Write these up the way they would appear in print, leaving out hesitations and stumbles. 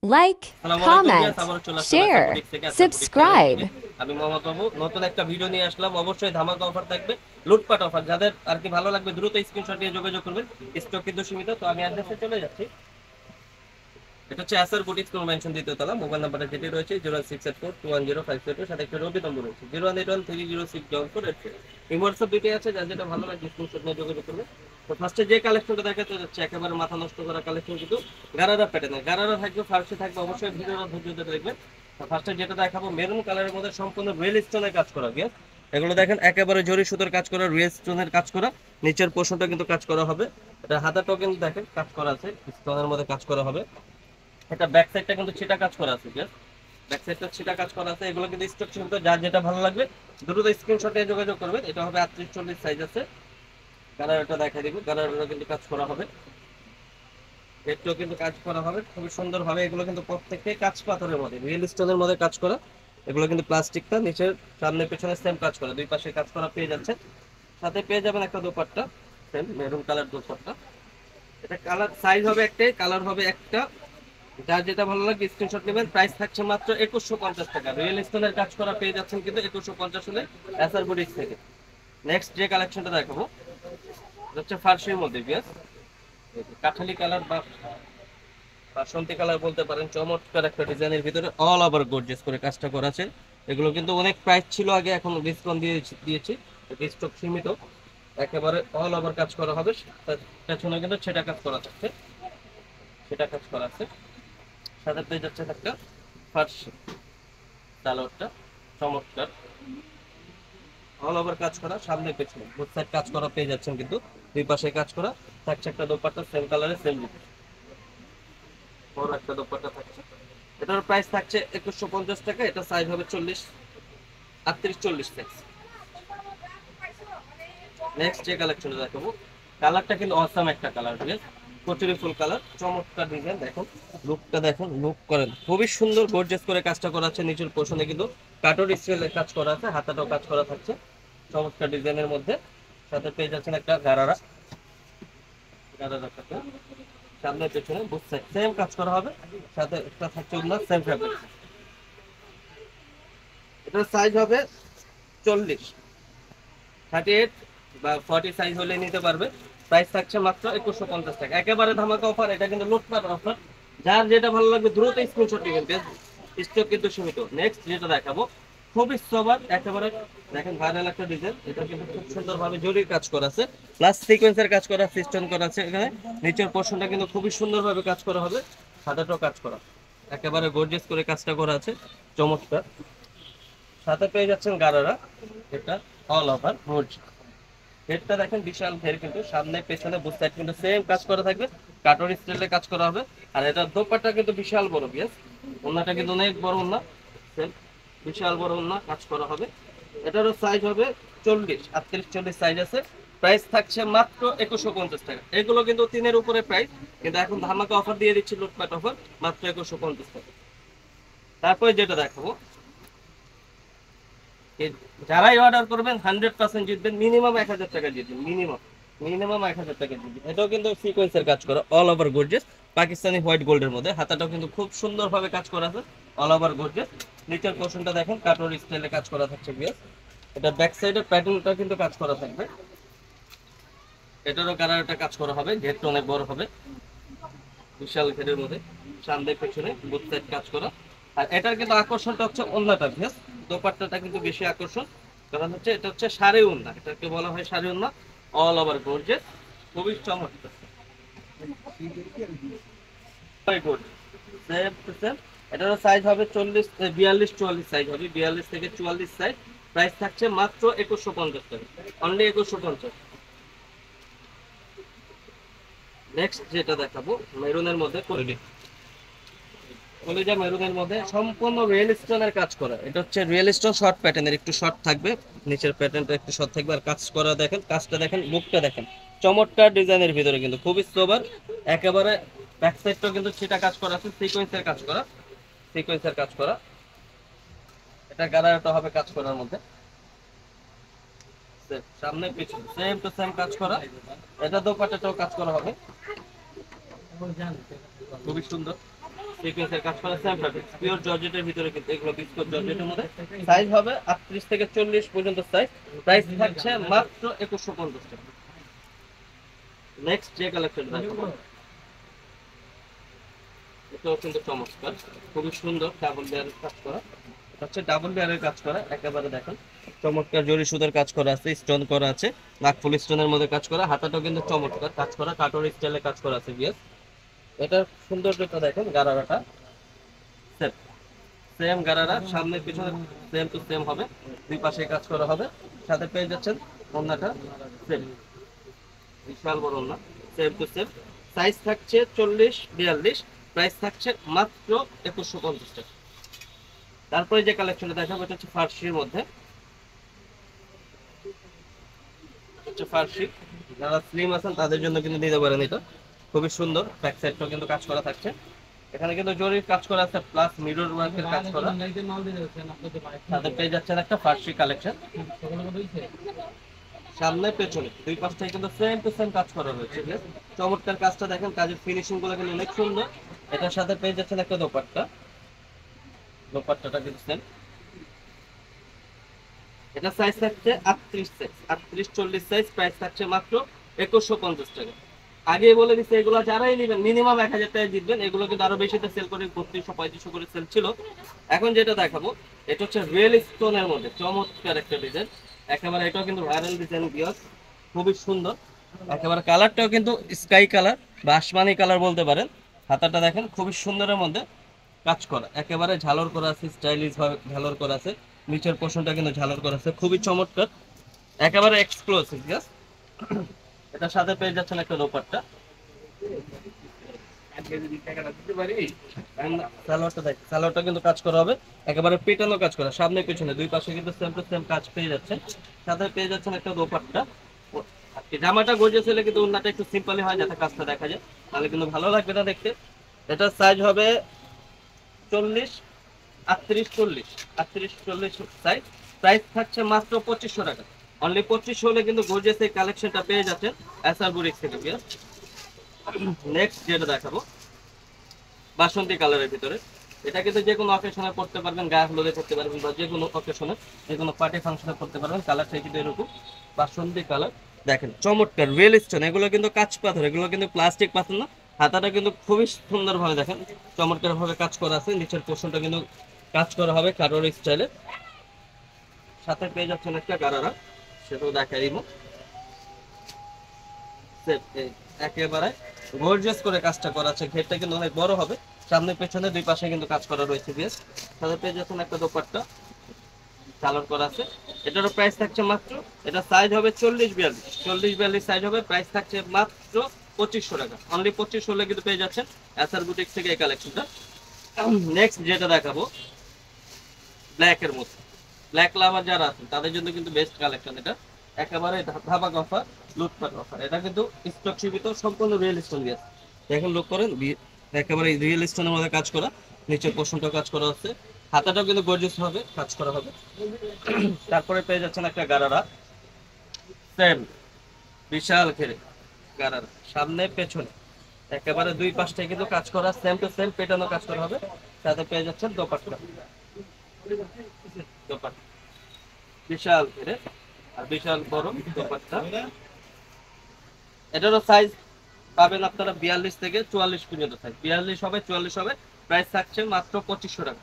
like, আসসালামু আলাইকুম comment, viewers, আবারও চলে আসলাম এসআর share, বুটিক থেকে। SR boutique channel subscribe. থেকে আমি মোহাম্মদ বাবু নতুন একটা ভিডিও নিয়ে আসলাম। অবশ্যই ধামাকা অফার থাকবে, লুটপাট অফার। যাদের আর কি ভালো লাগবে দ্রুত স্ক্রিনশট দিয়ে যোগাযোগ করবেন। স্টক কিন্তু সীমিত। তো আমি অ্যাড্রেসে চলে যাচ্ছি। এটা হচ্ছে এসআর বুটিক কনভেনশন দ্বিতীয় তলা। মোবাইল নাম্বারটা যেটি রয়েছে 06842105502, সাথে একটা রবি নম্বর রয়েছে 01813060483। এই হোয়াটসঅ্যাপ দুটোই আছে, যার যেটা ভালো লাগে স্ক্রিনশট নিয়ে যোগাযোগ করবেন। তো ফার্স্টে যে কালেকশনটা দেখাতে যাচ্ছে একেবারে মাথা নষ্ট করা কালেকশন, কিন্তু গারারা প্যাটার্নের গারারা থাকবে, ফার্স্টে থাকবে। অবশ্যই ভিডিওটা ধৈর্য ধরে দেখবেন। তো ফার্স্টে যেটা দেখাবো মেরুন কালারের মধ্যে সম্পূর্ণ রিয়েল স্টোনের কাজ করা গিয়ে, এগুলো দেখেন একেবারে জরি সুতোর কাজ করা, রিয়েল স্টোনের কাজ করা। নিচের পোর্শনটা কিন্তু কাজ করা হবে। এটা হাতাটাও কিন্তু দেখেন কাজ করা আছে, স্টোনের মধ্যে কাজ করা হবে। এটা ব্যাক সাইডটা কিন্তু ছিটা কাজ করা আছে, ব্যাক সাইডটা ছিটা কাজ করা আছে। এগুলো কিন্তু স্টক ছিল, যার যেটা ভালো লাগবে দ্রুত স্ক্রিনশটে যোগাযোগ করবেন। এটা হবে 38-40 সাইজ আছে। কালারটা দেখা দিব, কালারটা কিন্তু কাজ করা হবে, এটাও কিন্তু কাজ করা হবে খুবই সুন্দর ভাবে। এগুলো কিন্তু প্রত্যেকটাই কাঁচ পাথরের মধ্যে, রিয়েল স্টোনের মধ্যে কাজ করা। এগুলো কিন্তু প্লাস্টিকটা নিচের সামনে পেছনে সেম কাজ করা, দুই পাশে কাজ করা পেয়ে যাচ্ছে। সাথে পেয়ে যাবেন একটা dupatta, same maroon colour dupatta. এটা কালার সাইজ হবে একটাই, কালার হবে একটা। যার যেটা ভালো লাগে স্ক্রিনশট নেবেন। প্রাইস থাকছে মাত্র 2150 টাকা। রিয়েল স্টোনের কাজ করা পেয়ে যাচ্ছেন কিন্তু 2150 হলে এসআর বুটিক্স থেকে। নেক্সট যে কালেকশনটা দেখাবো এটা হচ্ছে ফার্সির মধ্যে বিয়াস, কাঠালি কালার বা বাসন্তী কালার বলতে পারেন। চমৎকার একটা ডিজাইনের ভিতরে অল ওভার গর্জিয়াস করে কাজটা করা আছে। এগুলো কিন্তু অনেক প্রাইস ছিল আগে, এখন ডিসকাউন্ট দিয়েছি। স্টক সীমিত। একেবারে অল ওভার কাজ করা হবে। তার পেছনে কিন্তু সেটা কাজ করা থাকছে, সেটা কাজ করা আছে। সাথে পেয়ে যাচ্ছে একটা ফার্সি সালোয়ারটা, চমৎকার অল ওভার কাজ করা, সামনে পেছনে বোথ সাইড কাজ করা পেয়ে যাচ্ছেন কিন্তু। দুই পাশে কাজ করা থাকছে। একটা দোপাট্টা সেম কালারে সেম বড় একটা দোপাট্টা থাকছে। এটার প্রাইস থাকছে 2150 টাকা। এটা সাইজ হবে 38-40 সাইজ। নেক্সট যে কালেকশন দেখাবো, কালারটা কিন্তু অসাম একটা কালার, ঠিক কচুরি ফুল কালার, চমৎকার ডিজাইন। দেখুন লুকটা, দেখুন লুক করেন, খুবই সুন্দর গর্জিয়াস করে কাজটা করা আছে। নিচের পোর্শনে কিন্তু কাটর স্টাইলের কাজ করা আছে, হাতাটাও কাজ করা থাকছে চমৎকার ডিজাইনের মধ্যে। সাথে পেয়ে যাচ্ছেন একটা গারারা, গারারা কাপড়, সামনে পেছনে বুথ সাইড সেম কাজ করা হবে। সাথে একটা থাকছে ওনার সেম ফ্যাব্রিক। এটার সাইজ হবে 40, 38 বা 40 সাইজ হলে নিতে পারবে। প্রাইস থাকছে মাত্র 2150 টাকা। একেবারে ধামাকা অফার, এটা কিন্তু লুটপাট অফার। যার যেটা ভালো লাগবে দ্রুত স্ক্রিনশট নেবেন, স্টক কিন্তু সীমিত। নেক্সট যেটা দেখাবো খুবই সবার একেবারে দেখেন ভাইরাল একটা ডিজাইন। এটা কিন্তু খুব সুন্দরভাবে জরির কাজ করা আছে, প্লাস সিকোয়েন্সের কাজ করা, সিস্টেম করা আছে এখানে। নিচের পোর্শনটা কিন্তু খুবই সুন্দরভাবে কাজ করা হবে, সাদাটাও কাজ করা, একেবারে গর্জিয়াস করে কাজটা করা আছে, চমৎকার। সাথে পেয়ে যাচ্ছেন গারারা, এটা অল ওভার রোজ। হেডটা দেখেন বিশাল হেড, কিন্তু সামনে পেছনে বুথ সাইড কিন্তু সেম কাজ করা থাকবে, কাটর স্টাইলে কাজ করা হবে। আর এটা দোপাট্টা কিন্তু বিশাল বড়, বিয়াস ওন্নাটা কিন্তু অনেক বড় ওন্না, সেম বিশাল বড় ওন্না কাজ করা হবে। এটারও সাইজ হবে 40, 38-40 সাইজ আছে। প্রাইস থাকছে মাত্র 2150 টাকা। এগুলো কিন্তু 3-এর উপরে প্রাইস, কিন্তু এখন ধামাকা অফার দিয়ে দিচ্ছি, লুটপাট অফার, মাত্র 2150 টাকা। তারপরে যেটা দেখাবো, যারাই অর্ডার করবেন 100% জিতবেন, মিনিমাম 1000 টাকা জিতবেন, মিনিমাম মিনিমাম 1000 টাকা জিতবেন। এটাও কিন্তু সিকোয়েন্সের কাজ করা, all over gorgeous, Pakistani white গোল্ডের মধ্যে। হাতাটাও কিন্তু খুব সুন্দরভাবে কাজ করা আছে, অল ওভার গর্জিয়াস। নিচের পোর্শনটা দেখেন কাটর স্টাইলে কাজ করা থাকছে বিয়াস। এটা ব্যাক সাইডের প্যাটার্নটা কিন্তু কাজ করা থাকবে। এটারও কালারটা কাজ করা হবে, ঘেরটা অনেক বড় হবে, বিশাল ঘেরের মধ্যে, সামনে পেছনে বুথ সাইড কাজ করা। আর এটার কিন্তু আকর্ষণটা হচ্ছে ওন্নাটা, ভিয়াস দোপাট্টাটা কিন্তু বেশি আকর্ষণ, কারণ হচ্ছে এটা হচ্ছে শাড়ি ওন্না, এটাকে বলা হয় শাড়ি ওন্না, অল ওভার গর্জিয়াস, খুবই চমৎকার। Same to same. এটারও সাইজ হবে 42-44 সাইজ হবে, 42 থেকে 44 সাইজ। প্রাইস থাকছে মাত্র 2150 টাকা, অনলি 2150। নেক্সট যেটা দেখাবো মেরুনের মধ্যে কলিজা মেরুনের মধ্যে সম্পূর্ণ রিয়েল স্টোনের কাজ করা। এটা হচ্ছে রিয়েল স্টোন শর্ট প্যাটার্নের, একটু শর্ট থাকবে, নিচের প্যাটার্নটা একটু শর্ট থাকবে। আর কাজ করা দেখেন, কাজটা দেখেন, লুকটা দেখেন, চমৎকার ডিজাইনের ভিতরে কিন্তু খুবই সোবার। একেবারে ব্যাক সাইডটাও কিন্তু সেটা কাজ করা আছে, সিকোয়েন্সের কাজ করা, সিকোয়েন্সের কাজ করা। এটা গালাটা হবে কাজ করার মধ্যে, সামনে পিছনে সেম টু সেম কাজ করা। এটা দোপাট্টাটাও কাজ করা হবে, খুবই সুন্দর। সিকোয়েন্সের কাজ করা সেম ফ্যাব্রিক পিওর জর্জেটের ভিতরে, কিন্তু এগুলো বিস্কুট জর্জেটের মধ্যে। সাইজ হবে 38 থেকে 40 পর্যন্ত সাইজ। প্রাইস থাকছে মাত্র 2150 টাকা। নেক্সট যে কালেকশন দেখাবো, এটাও কিন্তু চমৎকার, খুবই সুন্দর, ডাবল লেয়ারের কাজ করা। এটা হচ্ছে ডাবল লেয়ারের কাজ করা, একেবারে দেখেন চমৎকার জরি সুতার কাজ করা আছে, স্টোন করা আছে, নাকফুল স্টোনের মধ্যে কাজ করা। হাতাটাও কিন্তু চমৎকার কাজ করা, কাটর স্টাইলে কাজ করা আছে বিয়াস। এটার সৌন্দর্যটা দেখেন, গারারাটা সেম সেম গারারা, সামনে পিছনে সেম টু সেম হবে, দুই পাশে কাজ করা হবে। সাথে পেয়ে যাচ্ছেন ওড়নাটা সেম, বিশাল বড় ওড়না, সেম টু সেম। সাইজ থাকছে 40-42, প্রাইস থাকছে মাত্র 2150 টাকা। তারপরে যে কালেকশনটা দেখাবো এটা হচ্ছে ফার্সির মধ্যে, হচ্ছে ফার্সি। যারা স্লিম আছেন তাদের জন্য কিন্তু নিতে পারেন। এটা খুবই সুন্দর, ব্যাক সাইডটাও কিন্তু কাজ করা থাকছে। এখানে কিন্তু জরির কাজ করা আছে, প্লাস মিরর ওয়ার্কের কাজ করা। তাদের পেয়ে যাচ্ছেন একটা ফার্সি কালেকশন, সামনে পেছনে দুই পাশটাই কিন্তু সেম টু সেম কাজ করা হয়েছে। চমৎকার কাজটা দেখেন, কাজের ফিনিশিং গুলো কিন্তু অনেক সুন্দর। এটার সাথে পেয়ে যাচ্ছেন একটা দোপাট্টা, দোপাট্টাটা কিন্তু সেম। এটা সাইজ থাকছে 38 সাইজ, 38-40 সাইজ। প্রাইস থাকছে মাত্র 2150 টাকা। আগে বলে দিচ্ছে এগুলো যারাই নেবেন মিনিমাম 1000 টাকায় জিতবেন। এগুলো কিন্তু আরো বেশিতে সেল করে 3200-3500 করে সেল ছিল। এখন যেটা দেখাবো এটা হচ্ছে রিয়েল স্টোনের মধ্যে চমৎকার একটা ডিজাইন, একেবারে এটাও কিন্তু ভাইরাল ডিজাইন বিয়ার, খুবই সুন্দর। একেবারে কালারটাও কিন্তু স্কাই কালার বা আসমানি কালার বলতে পারেন। হাতাটা দেখেন খুবই সুন্দরের মধ্যে কাজ করা, একেবারে ঝালর করা আছে, স্টাইলিশ ভাবে ঝালর করা আছে। নিচের পোর্শনটা কিন্তু ঝালর করা আছে, খুবই চমৎকার, একেবারে এক্সক্লুসিভ। ইয়েস, এটার সাথে পেয়ে যাচ্ছেন একটা দোপাট্টা। সালোয়ারটা দেখ, সালোয়ারটা কিন্তু কাজ করা হবে, একেবারে পেটানো কাজ করা, সামনে পিছনে দুই পাশে কিন্তু সেম টু সেম কাজ পেয়ে যাচ্ছেন। সাথে পেয়ে যাচ্ছেন একটা দোপাট্টা। জামাটা গর্জিয়াস হলে কিন্তু ওড়নাটা একটু সিম্পলি হয়, যাতে কাজটা দেখা যায়, তাহলে কিন্তু ভালো লাগবে না দেখতে। এটার সাইজ হবে 40, 38-40, 38-40 সাইজ। প্রাইস থাকছে মাত্র 2500 টাকা। অনলি 2500 হলে কিন্তু গর্জিয়াস এই কালেকশনটা পেয়ে যাচ্ছেন এসআর বুটিক্স থেকে। নেক্সট যেটা দেখাবো বাসন্তী কালারের ভিতরে, এটা কিন্তু যে কোনো অকেশনে পড়তে পারবেন, গায়ে হলুদে পড়তে পারবেন, বা যে কোনো অকেশনে যে কোনো পার্টি ফাংশনে পড়তে পারবেন। কালারটা কিন্তু এরকম বাসন্তী কালার, দেখেন চমৎকার রিয়েল স্টোন। এগুলো কিন্তু কাঁচ পাথর, এগুলো কিন্তু প্লাস্টিক পাথর না। হাতাটা কিন্তু খুবই সুন্দরভাবে দেখেন চমৎকার ভাবে কাজ করা আছে, নিচের পোর্শনটা কিন্তু কাজ করা হবে কারোর স্টাইলে। সাথে পেয়ে যাচ্ছেন একটা গারারা, সেটাও দেখাই দিব। একেবারে গর্জিয়াস করে কাজটা করা আছে, ঘেরটা কিন্তু অনেক বড় হবে, সামনে পেছনে দুই পাশে কিন্তু কাজ করা রয়েছে। বেশ, সাথে পেয়ে যাচ্ছেন একটা দোপাট্টা কালার করা আছে। এটারও প্রাইস থাকছে মাত্র, এটা সাইজ হবে 40-42 সাইজ হবে। প্রাইস থাকছে মাত্র 2500 টাকা। অনলি 2500 হলে কিন্তু পেয়ে যাচ্ছেন এসআর বুটিক থেকে এই কালেকশনটা। নেক্সট যেটা দেখাবো ব্ল্যাক এর মধ্যে, ব্ল্যাক লাভার যারা আছেন তাদের জন্য কিন্তু বেস্ট কালেকশন এটা, একেবারে ধামাক অফার, লুটপাট অফার। এটা কিন্তু স্টক সীমিত, সম্পূর্ণ রিয়েল স্টোন দিয়ে দেখেন, লুক করেন, একেবারে রিয়েল স্টোনের মধ্যে কাজ করা, নিচের পোর্শনটা কাজ করা হচ্ছে, হাতাটাও কিন্তু গর্জিয়াস হবে কাজ করা হবে। তারপরে পেয়ে যাচ্ছেন একটা গারারা, সেম বিশাল ঘেরে গারারা, সামনে পেছনে একেবারে দুই পাশটাই কিন্তু কাজ করা, সেম টু সেম পেটানো কাজ করা হবে। সাথে পেয়ে যাচ্ছেন দোপাট্টা, দোপাট্টা বিশাল ঘেরে আর বিশাল বড় দোপাট্টা। এটারও সাইজ পাবেন আপনারা 42 থেকে 44 পর্যন্ত সাইজ, 42 হবে, 44 হবে। প্রাইস থাকছে মাত্র 2500 টাকা,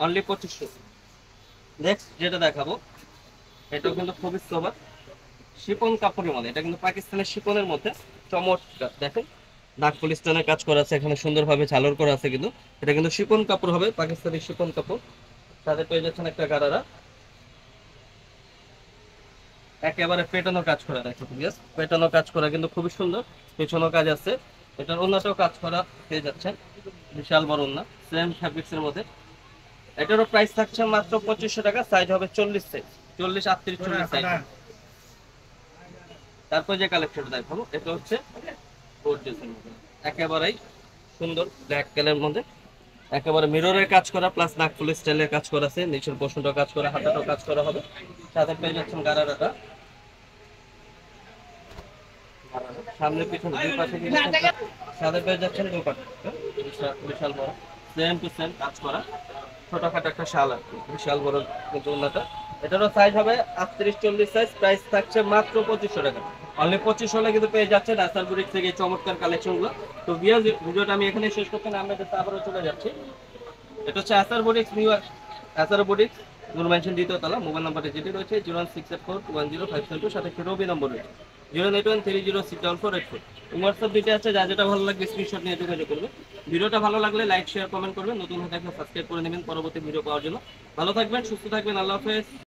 অনলি 2500। নেক্সট যেটা দেখাবো এটাও কিন্তু খুবই সোবার, শিপন কাপড়ের মধ্যে, এটা কিন্তু পাকিস্তানের শিপনের মধ্যে চমৎকার, দেখেন নাকফুল স্টোনের কাজ করা আছে, এখানে সুন্দরভাবে ঝালর করা আছে, কিন্তু এটা কিন্তু শিপন কাপড় হবে, পাকিস্তানি শিপন কাপড়। সাথে পেয়ে যাচ্ছেন একটা গারারা, একেবারে পেটানো কাজ করা, দেখেন পেটানো কাজ করা কিন্তু খুবই সুন্দর, পেছনেও কাজ আছে। এটার ওন্নাটাও কাজ করা পেয়ে যাচ্ছেন, বিশাল বড় ওন্না, সেম ফ্যাব্রিক্স এর মধ্যে। এটারও প্রাইস থাকছে মাত্র 2500 টাকা। সাইজ হবে 40 সাইজ, 40, 38, 40 সাইজ। তারপর যে কালেকশনটা দেখাবো এটা হচ্ছে গর্জিয়াসের মধ্যে, একেবারেই সুন্দর ব্ল্যাক কালারের মধ্যে, একেবারে মিররের কাজ করা, প্লাস নাকফুল স্টাইলের কাজ করা আছে, নিচের পোর্শনটাও কাজ করা, হাতাটাও কাজ করা হবে। সাথে পেয়ে যাচ্ছেন গারারাটা, সামনে পিছনে দুই পাশে কিন্তু সাথে পেয়ে যাচ্ছেন দোপাট্টা, বিশাল বড় সেম টু সেম কাজ করা, ছোটখাটো একটা শাল আর কি, বিশাল বড় কিন্তু ওন্নাটা। এটারও সাইজ হবে 38-40 সাইজ, প্রাইস থাকছে মাত্র 2500 টাকা। অনলি 2500 হলে কিন্তু পেয়ে যাচ্ছেন আসার বুটিক থেকে এই চমৎকার কালেকশনগুলো। তো ভিউয়ার্স, ভিডিওটা আমি এখানে শেষ করতে না, আমরা আবারও চলে যাচ্ছি। এটা হচ্ছে আসার বুটিক্স, নিউ আসার বুটিক্স, নূর মেনশন দ্বিতীয় তলা। মোবাইল নাম্বারটা যেটি রয়েছে 01684105572, সাথে একটি রবি নম্বর রয়েছে 09130064484। হোয়াটসঅ্যাপ দিতে আছে, যা যেটা ভালো লাগবে স্ক্রিনশট নিয়ে যোগাযোগ করবে। ভিডিওটা ভালো লাগলে লাইক শেয়ার কমেন্ট করবেন, নতুন হয়ে থাকলে সাবস্ক্রাইব করে নেবেন পরবর্তী ভিডিও পাওয়ার জন্য। ভালো থাকবেন, সুস্থ থাকবেন, আল্লাহ হাফেজ।